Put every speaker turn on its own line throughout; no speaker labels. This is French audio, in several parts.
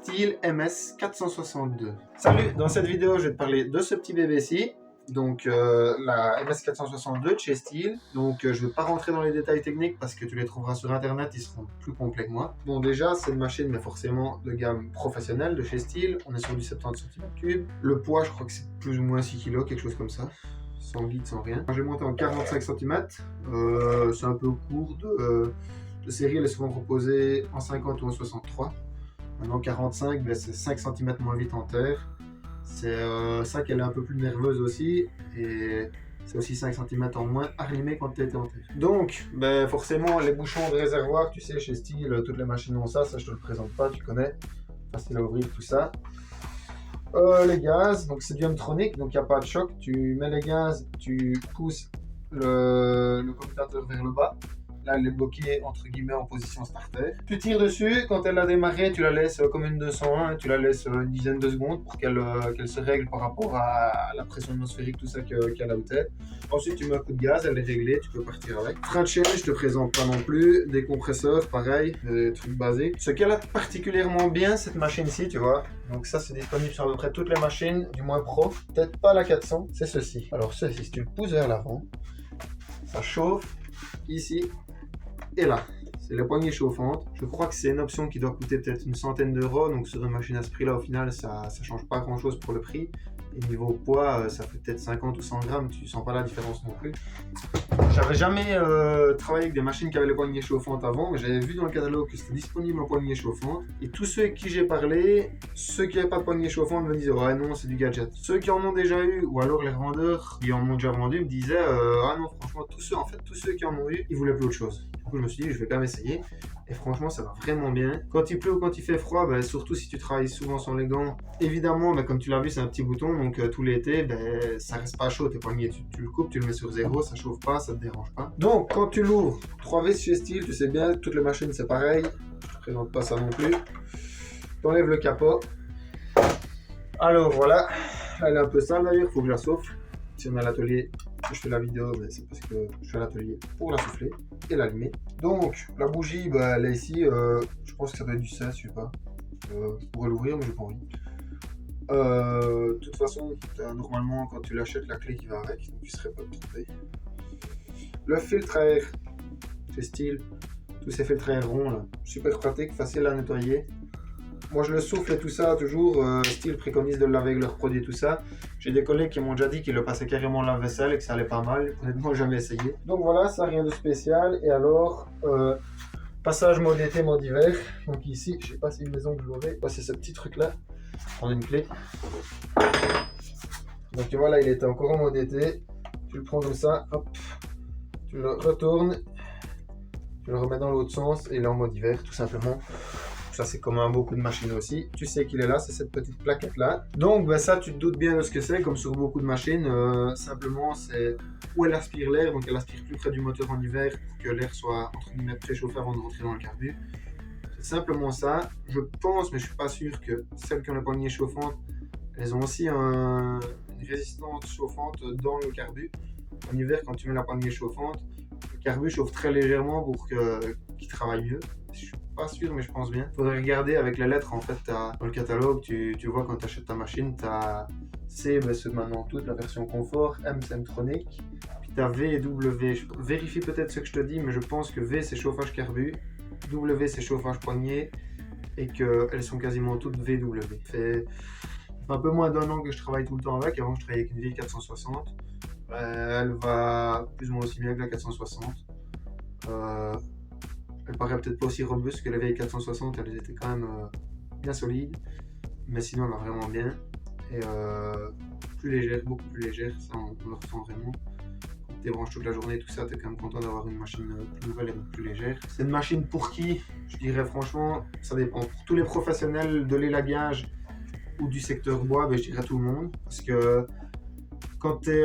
Stihl MS 462. Salut, dans cette vidéo je vais te parler de ce petit bébé-ci. Donc la MS 462 de chez Stihl. Donc je ne vais pas rentrer dans les détails techniques parce que tu les trouveras sur internet, ils seront plus complets que moi. Bon, déjà c'est une machine mais forcément de gamme professionnelle de chez Stihl. On est sur du 70 cm3. Le poids je crois que c'est plus ou moins 6 kg, quelque chose comme ça. Sans guide, sans rien. J'ai monté en 45 cm. C'est un peu court de série, elle est souvent proposée en 50 ou en 63. Maintenant 45, ben, c'est 5 cm moins vite en terre. C'est ça qu'elle est un peu plus nerveuse aussi. Et c'est aussi 5 cm en moins arrimé quand elle était en terre. Donc, ben, forcément, les bouchons de réservoir, tu sais, chez Stihl, toutes les machines ont ça. Ça, je te le présente pas, tu connais. Facile à ouvrir, tout ça. Les gaz, donc c'est du Hamtronic, donc il n'y a pas de choc. Tu mets les gaz, tu pousses le commutateur vers le bas. Là, elle est bloquée entre guillemets en position starter. Tu tires dessus, quand elle a démarré, tu la laisses comme une 201, tu la laisses une dizaine de secondes pour qu'elle se règle par rapport à la pression atmosphérique, tout ça qu'il y a là où t'es. Ensuite, tu mets un coup de gaz, elle est réglée, tu peux partir avec. Frein de chaîne, je te présente pas non plus. Des compresseurs, pareil, des trucs basiques. Ce qu'elle a particulièrement bien, cette machine-ci, tu vois. Donc ça, c'est disponible sur à peu près toutes les machines, du moins pro. Peut-être pas la 400, c'est ceci. Alors ceci, si tu le pousses vers l'avant, ça chauffe ici. Et là, c'est la poignée chauffante. Je crois que c'est une option qui doit coûter peut-être une centaine d'euros. Donc sur une machine à ce prix-là, au final, ça change pas grand-chose pour le prix. Et niveau poids, ça fait peut-être 50 ou 100 grammes. Tu sens pas la différence non plus. J'avais jamais travaillé avec des machines qui avaient les poignées chauffantes avant. Mais j'avais vu dans le catalogue que c'était disponible en poignée chauffante. Et tous ceux avec qui j'ai parlé, ceux qui n'avaient pas de poignée chauffante me disaient « Ouais non, c'est du gadget ». Ceux qui en ont déjà eu, ou alors les revendeurs qui en ont déjà vendu, me disaient « Ah non, franchement, tous ceux qui en ont eu, ils voulaient plus autre chose ». Du coup, je me suis dit, je vais quand même essayer. Et franchement, ça va vraiment bien. Quand il pleut ou quand il fait froid, ben, surtout si tu travailles souvent sans les gants, évidemment, ben, comme tu l'as vu, c'est un petit bouton. Donc tout l'été, ben, ça reste pas chaud. Tes poignets, tu le coupes, tu le mets sur 0, ça chauffe pas, ça te dérange pas. Donc, quand tu l'ouvres, 3 vis chez Stihl, tu sais bien, toutes les machines, c'est pareil. Je te présente pas ça non plus. Tu enlèves le capot. Alors voilà, elle est un peu sale d'ailleurs, il faut que je la souffle. Si on est à l'atelier, je fais la vidéo, ben, c'est parce que je suis à l'atelier pour la souffler et l'allumer. Donc la bougie, ben, elle est ici, je pense que ça doit être du 16, je sais pas. Je pourrais l'ouvrir mais j'ai pas envie. De toute façon, normalement quand tu l'achètes, la clé qui va avec, donc tu serais pas trompé. Le filtre à air chez Stihl, tous ces filtres à air ronds là, super pratique, facile à nettoyer. Moi je le souffle et tout ça, toujours, Stihl préconise de le laver avec leurs produits et tout ça. J'ai des collègues qui m'ont déjà dit qu'ils le passaient carrément lave-vaisselle et que ça allait pas mal. Honnêtement, jamais essayé. Donc voilà, ça rien de spécial. Et alors, passage mode été, mode hiver. Donc ici, je sais pas si une maison que je l'aurai. C'est ce petit truc là. Prendre une clé. Donc tu vois là, il était encore en mode été. Tu le prends comme ça, hop. Tu le retournes. Tu le remets dans l'autre sens et il est en mode hiver, tout simplement. Ça c'est commun à beaucoup de machines aussi. Tu sais qu'il est là, c'est cette petite plaquette là. Donc ben, ça tu te doutes bien de ce que c'est, comme sur beaucoup de machines. Simplement c'est où elle aspire l'air, donc elle aspire plus près du moteur en hiver pour que l'air soit entre guillemets préchauffé avant de rentrer dans le carbu. C'est simplement ça. Je pense, mais je suis pas sûr que celles qui ont la poignée chauffante, elles ont aussi une résistance chauffante dans le carbu. En hiver quand tu mets la poignée chauffante, le carbu chauffe très légèrement pour qu'il travaille mieux. Je suis pas sûr, mais je pense bien. Faudrait regarder avec les lettres. En fait, dans le catalogue, tu vois quand tu achètes ta machine, tu as C, ben, c'est maintenant toute la version confort, M c'est Hamtronic, puis tu as V et W. Je vérifie peut-être ce que je te dis, mais je pense que V c'est chauffage carbu, W c'est chauffage poignet, et qu'elles sont quasiment toutes VW. Ça fait un peu moins d'1 an que je travaille tout le temps avec. Avant, je travaillais avec une vieille 460. Elle va plus ou moins aussi bien que la 460. Elle paraît peut-être pas aussi robuste que la vieille 460, elle était quand même bien solide, mais sinon elle va vraiment bien. Et plus légère, beaucoup plus légère, ça on le ressent vraiment. Quand tu débranches toute la journée et tout ça, tu es quand même content d'avoir une machine plus nouvelle et plus légère. C'est une machine pour qui? Je dirais franchement, ça dépend. Pour tous les professionnels de l'élagage ou du secteur bois, ben, je dirais tout le monde. Parce que quand tu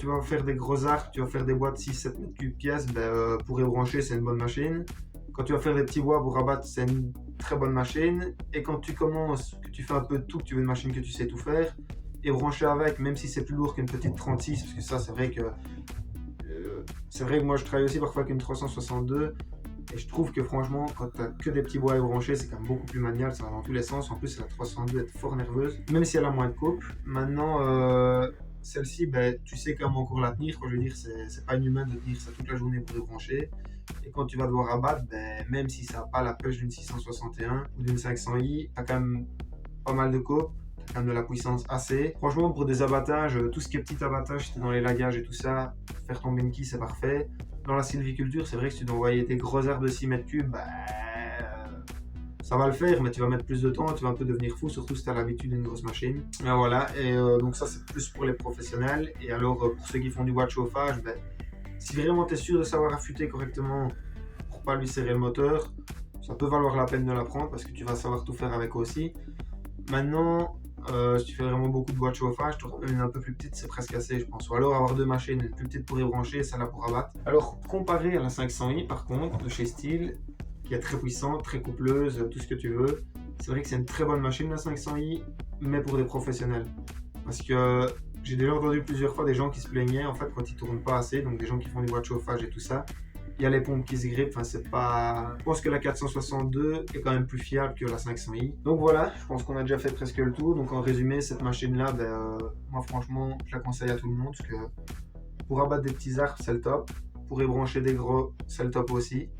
vas faire des gros arcs, tu vas faire des bois de 6-7 mètres cubes pièce, ben, pour y brancher c'est une bonne machine. Quand tu vas faire des petits bois pour rabattre, c'est une très bonne machine. Et quand tu commences, que tu fais un peu de tout, que tu veux une machine que tu sais tout faire, et brancher avec, même si c'est plus lourd qu'une petite 36, parce que ça c'est vrai que moi je travaille aussi parfois avec une 362, Et je trouve que franchement, quand tu as que des petits bois à brancher, c'est quand même beaucoup plus maniable, ça va dans tous les sens. En plus, la 302 est fort nerveuse, même si elle a moins de couple. Maintenant, celle-ci, ben, tu sais comment encore la tenir. Quoi, je veux dire, c'est pas inhumain de tenir ça toute la journée pour débrancher. Et quand tu vas devoir abattre, ben, même si ça n'a pas la pêche d'une 661 ou d'une 500i, tu as quand même pas mal de couple. Quand même de la puissance assez. Franchement, pour des abattages, tout ce qui est petit abattage, dans les lagages et tout ça, faire ton Benki, c'est parfait. Dans la sylviculture, c'est vrai que si tu dois envoyer des gros arbres de 6 mètres cubes, bah, ça va le faire, mais tu vas mettre plus de temps, tu vas un peu devenir fou, surtout si tu as l'habitude d'une grosse machine. Et voilà, et donc ça, c'est plus pour les professionnels. Et alors, pour ceux qui font du bois de chauffage, ben, si vraiment tu es sûr de savoir affûter correctement pour pas lui serrer le moteur, ça peut valoir la peine de l'apprendre parce que tu vas savoir tout faire avec aussi. Maintenant, si tu fais vraiment beaucoup de bois de chauffage, une un peu plus petite, c'est presque assez, je pense. Ou alors avoir deux machines, une plus petite pour y brancher et celle-là pour abattre. Alors, comparé à la 500i, par contre, de chez Stihl, qui est très puissante, très coupleuse, tout ce que tu veux, c'est vrai que c'est une très bonne machine, la 500i, mais pour des professionnels. Parce que j'ai déjà entendu plusieurs fois des gens qui se plaignaient, en fait, quand ils tournent pas assez, donc des gens qui font du bois de chauffage et tout ça. Il y a les pompes qui se grippent, enfin c'est pas... Je pense que la 462 est quand même plus fiable que la 500i. Donc voilà, je pense qu'on a déjà fait presque le tour. Donc en résumé, cette machine-là, moi franchement, je la conseille à tout le monde. Parce que pour abattre des petits arbres, c'est le top. Pour ébrancher des gros, c'est le top aussi.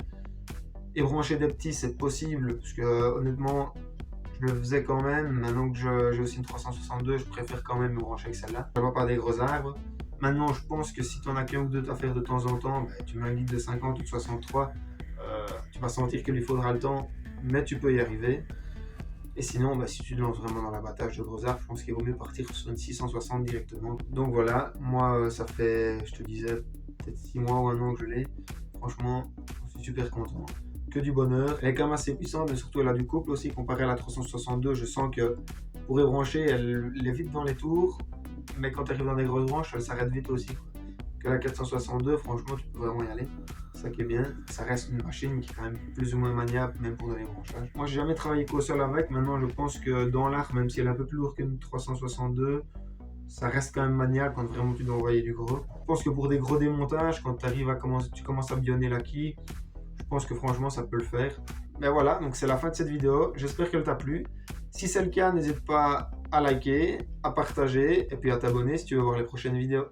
Ébrancher des petits, c'est possible. Parce que honnêtement, je le faisais quand même. Maintenant que j'ai aussi une 362, je préfère quand même me brancher avec celle-là. Je ne vois pas des gros arbres. Maintenant, je pense que si tu en as qu'un ou deux à faire de temps en temps, ben, tu mets un guide de 50 ou de 63, tu vas sentir qu'il lui faudra le temps, mais tu peux y arriver. Et sinon, ben, si tu te lances vraiment dans l'abattage de gros arbres, je pense qu'il vaut mieux partir sur une 660 directement. Donc voilà, moi, ça fait, je te disais, peut-être 6 mois ou un an que je l'ai. Franchement, je suis super content. Que du bonheur. Elle est quand même assez puissante, mais surtout elle a du couple aussi. Comparé à la 362, je sens que pour ébrancher, elle est vite dans les tours. Mais quand tu arrives dans des grosses branches, elle s'arrête vite aussi. Quoi. Que la 462, franchement, tu peux vraiment y aller. C'est ça qui est bien. Ça reste une machine qui est quand même plus ou moins maniable, même pour les branchages. Moi, j'ai jamais travaillé qu'au sol avec. Maintenant, je pense que dans l'art, même si elle est un peu plus lourde qu'une 362, ça reste quand même maniable quand vraiment tu dois envoyer du gros. Je pense que pour des gros démontages, quand tu commences à bionner la quille, je pense que franchement, ça peut le faire. Mais voilà, donc c'est la fin de cette vidéo. J'espère qu'elle t'a plu. Si c'est le cas, n'hésite pas à liker, à partager et puis à t'abonner si tu veux voir les prochaines vidéos.